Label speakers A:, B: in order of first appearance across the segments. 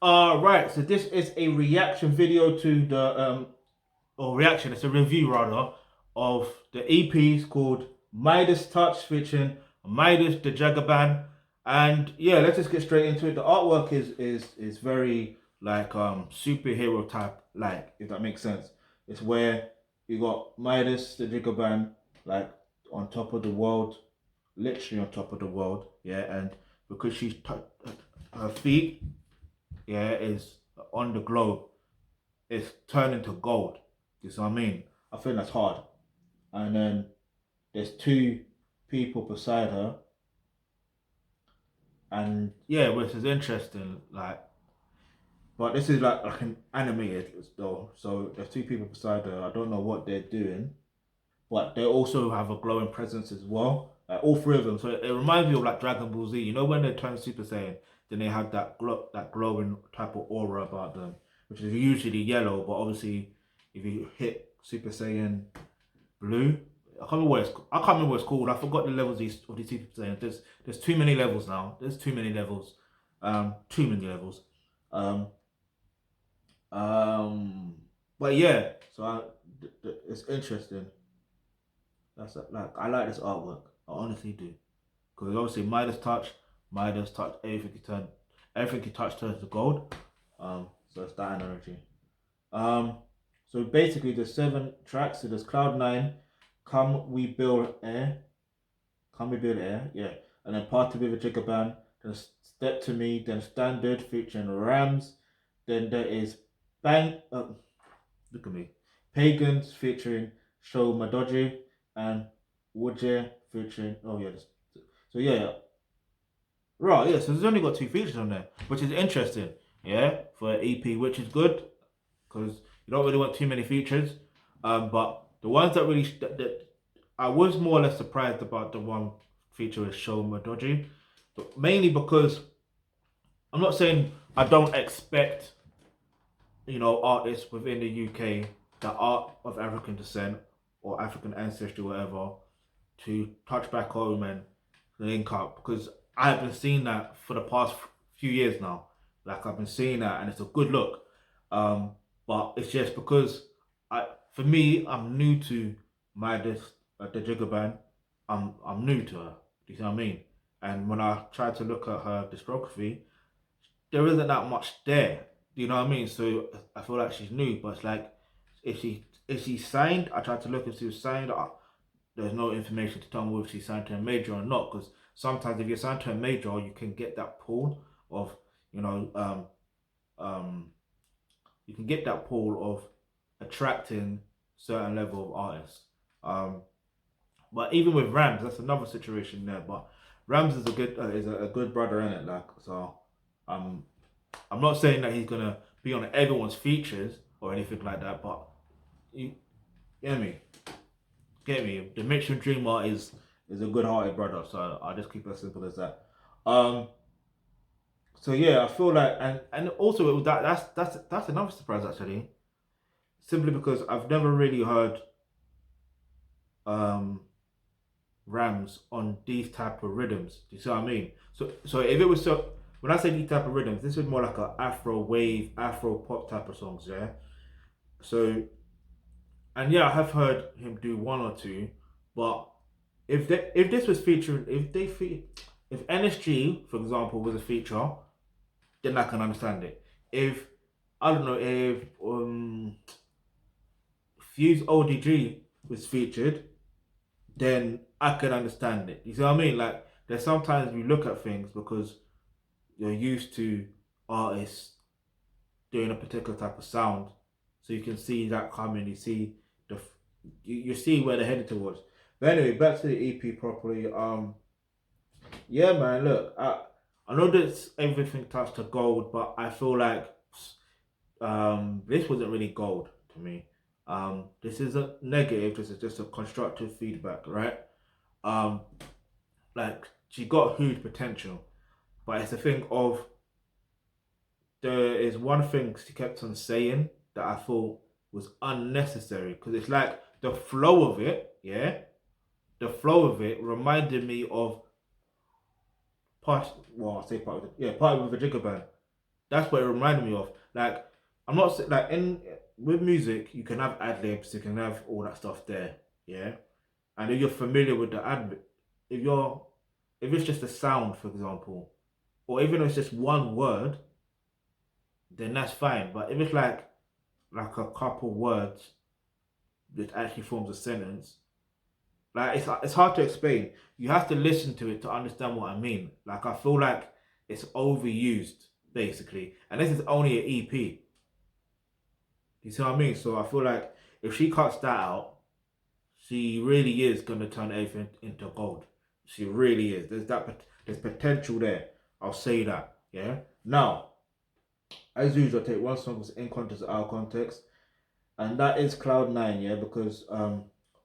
A: Right. So this is a reaction video to the or reaction. It's a review rather of the EPs called Midas Touch featuring Midas the Jagaban, and yeah, let's just get straight into it. The artwork is very like superhero type, like if that makes sense. It's where you got Midas the Jagaban like on top of the world, literally on top of the world, yeah, and because her feet, yeah, is on the globe, it's turning to gold. You see what I mean? I think that's hard. And then there's two people beside her, and yeah, which is interesting. Like, but this is like an animated though. So there's two people beside her. I don't know what they're doing, but they also have a glowing presence as well. Like all three of them. So it reminds me of like Dragon Ball Z. You know when they turn Super Saiyan, then they have that glowing type of aura about them, which is usually yellow. But obviously, if you hit Super Saiyan Blue, I can't remember what it's called. I forgot the levels of these Super Saiyans. There's too many levels now. There's too many levels. Too many levels. Um, um, but yeah. So it's interesting. That's like I like this artwork. I honestly do because obviously Midas touch, everything he touched turns to gold. So it's that energy. Um, so basically there's 7 tracks. So there's Cloud 9, Come We Build Air, Come We Build Air, yeah, and then Party with a Jigga Then Step to Me, then Standard featuring Rams. Then there is Bang. Look at me. Pagans featuring Show Madoji and Wujie featuring. Oh yeah. So yeah. Right. Yeah. So there's only got 2 features on there, which is interesting. Yeah, for an EP, which is good because you don't really want too many features. But the ones that I was more or less surprised about the one feature with Show Madoji, but mainly because I'm not saying I don't expect artists within the UK that are of African descent or African ancestry, whatever, to touch back home and link up because I have been seeing that for the past few years now. Like I've been seeing that, and it's a good look. Um, but it's just because for me, I'm new to Midas, the Jagaban. I'm new to her. Do you see what I mean? And when I tried to look at her discography, there isn't that much there. Do you know what I mean? So I feel like she's new, but it's like if she signed, I tried to look if she was signed. There's no information to tell me if she signed to a major or not. Because sometimes if you're signed to a major, you can get that pull of you know um you can get that pull of attracting certain level of artists. Um, but even with Rams, that's another situation there. But Rams is a good brother in it, like so. Um, I'm not saying that he's gonna be on everyone's features or anything like that, but you get me, get me. The Mitchell Dreamer is a good-hearted brother, so I'll just keep it as simple as that. Um, so yeah, I feel like, and also that's another surprise actually, simply because I've never really heard um Rams on these type of rhythms. Do you see what I mean? So if it was so, when I say these type of rhythms, this is more like a Afro wave, Afro pop type of songs, yeah. So and yeah, I have heard him do one or two, but if this was featuring if NSG for example was a feature, then I can understand it. If I don't know if Fuse ODG was featured, then I can understand it. You see what I mean? Like there's sometimes we look at things because you're used to artists doing a particular type of sound, so you can see that coming. You see you see where they're headed towards. But anyway, back to the EP properly. Yeah, man. Look, I know that everything touched to gold, but I feel like this wasn't really gold to me. This isn't negative. This is just a constructive feedback, right? Um, like she got huge potential, but it's a thing of there is one thing she kept on saying that I thought was unnecessary because it's like the flow of it, yeah, the flow of it reminded me of part. Well, I say part of it, yeah, part of the Jigga Band. That's what it reminded me of. Like, I'm not like in with music, you can have ad libs, you can have all that stuff there, yeah. And if you're familiar with the ad, if you're if it's just a sound, for example, or even if it's just one word, then that's fine. But if it's like a couple words that actually forms a sentence, like it's hard to explain. You have to listen to it to understand what I mean. Like I feel like it's overused basically, and this is only an EP. You see what I mean? So I feel like if she cuts that out, she really is gonna turn everything into gold. She really is. There's potential there. I'll say that. Yeah. Now, as usual, I take one song that's in context, out of context, and that is Cloud Nine. Yeah, because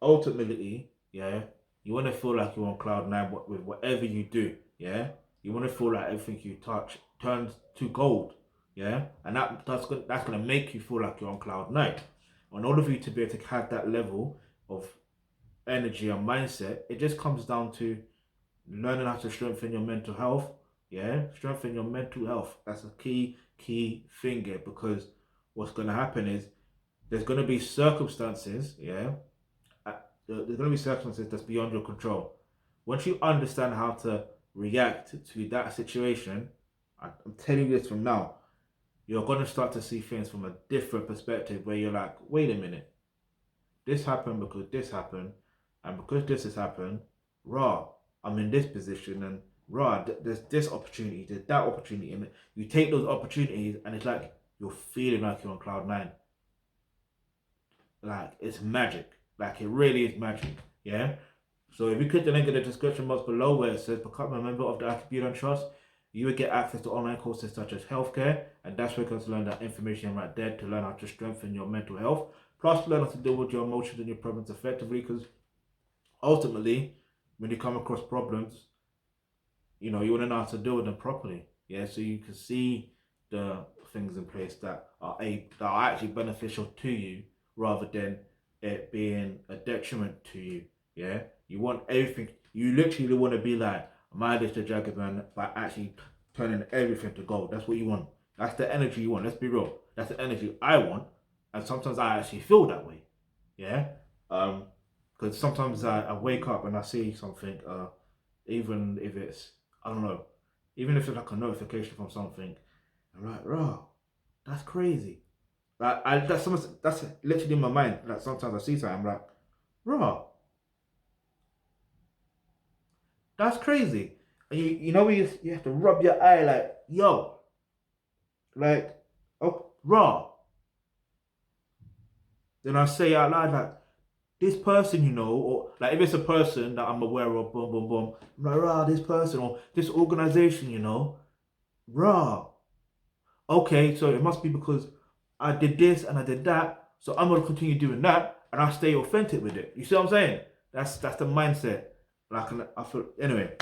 A: ultimately, yeah, you want to feel like you're on Cloud Nine with whatever you do. Yeah, you want to feel like everything you touch turns to gold. Yeah, and that's gonna make you feel like you're on Cloud Nine. In order for you to be able to have that level of energy and mindset, it just comes down to learning how to strengthen your mental health. Yeah, strengthen your mental health. That's a key thing here, because what's going to happen is there's going to be circumstances. Yeah, there's going to be circumstances that's beyond your control. Once you understand how to react to that situation, I'm telling you this from now, you're going to start to see things from a different perspective, where you're like, wait a minute, this happened because this happened, and because this has happened, raw, I'm in this position, and raw, there's this opportunity, there's that opportunity, and you take those opportunities, and it's like you're feeling like you're on cloud nine. Like it's magic. Like it really is magic. Yeah. So if you click the link in the description box below where it says become a member of the Alkebulantrust, you will get access to online courses such as healthcare, and that's where you can learn that information right there to learn how to strengthen your mental health. Plus, learn how to deal with your emotions and your problems effectively, because ultimately, when you come across problems, you want to know how to deal with them properly. Yeah, so you can see the things in place that are actually beneficial to you, rather than it being a detriment to you. Yeah, you want everything. You literally want to be like Midas the Jagaban by actually turning everything to gold. That's what you want. That's the energy you want. Let's be real. That's the energy I want, and sometimes I actually feel that way. Yeah, because sometimes I wake up and I see something. Even if it's, I don't know, even if it's like a notification from something, I'm like, raw, that's crazy. Like that's literally in my mind. Like sometimes I see something, I'm like, raw, that's crazy. And you know you have to rub your eye like, yo, like, oh, raw. Then I say out loud like, this person, or like if it's a person that I'm aware of, boom, boom, boom, I'm like, raw, this person or this organization, raw. Okay, so it must be because I did this and I did that, so I'm gonna continue doing that, and I stay authentic with it. You see what I'm saying? That's the mindset. Like I feel anyway.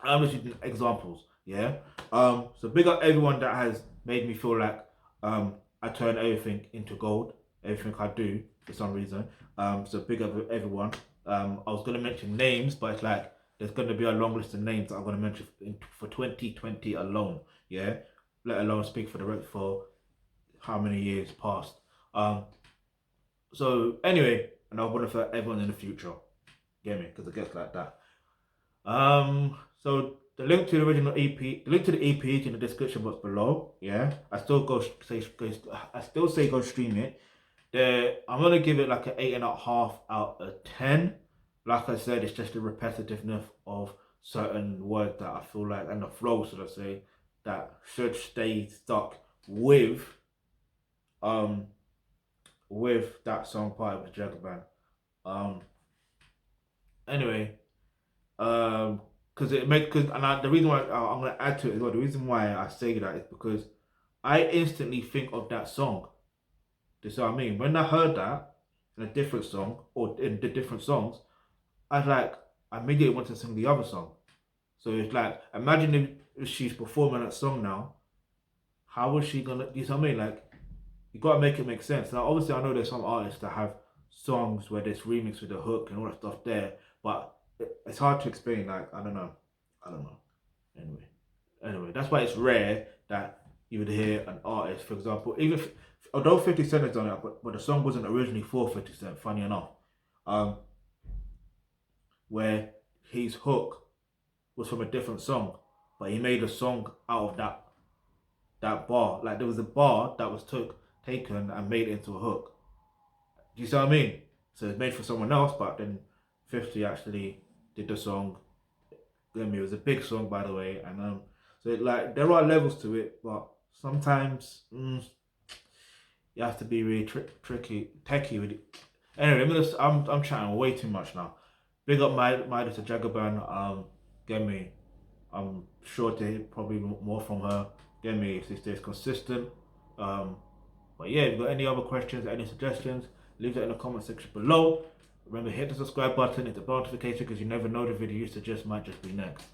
A: I'm just using examples. Yeah. So big up everyone that has made me feel like I turn everything into gold. Everything I do for some reason. So big up everyone. I was gonna mention names, but it's like there's gonna be a long list of names that I'm gonna mention for 2020 alone. Yeah. Let alone speak for the rest for how many years past. So anyway, and I want to for everyone in the future. Get me? Because it gets like that. So the link to the original EP, the link to the EP is in the description box below. Yeah, I still say go stream it. I'm gonna give it like an 8.5 out of 10. Like I said, it's just the repetitiveness of certain words that I feel like, and the flow, should I say, that should stay stuck um with that song part with Jagaban. Um, anyway, because the reason why I'm gonna add to it as well. The reason why I say that is because I instantly think of that song. Do you see what I mean? When I heard that in a different song or in the different songs, I immediately want to sing the other song. So it's like, imagine if she's performing that song now, how was she gonna? Do you see what I mean? Like, you gotta make it make sense. Now, obviously, I know there's some artists that have songs where there's remix with the hook and all that stuff there, but it's hard to explain. Like, I don't know. Anyway, that's why it's rare that you would hear an artist, for example, although 50 Cent has done it, but the song wasn't originally for 50 Cent, funny enough, where his hook was from a different song, but he made a song out of that bar. Like there was a bar that was taken and made into a hook. Do you see what I mean? So it's made for someone else, but then 50 actually did the song. It was a big song, by the way, and so like there are levels to it, but sometimes you have to be really techie with it. Anyway, I'm chatting way too much now. Big up Midas the Jagaban. Get me. I'm sure to hear probably more from her. Get me if she stays consistent. But yeah, if you've got any other questions, any suggestions, leave it in the comment section below. Remember, hit the subscribe button, hit the bell notification because you never know the video you suggest might just be next.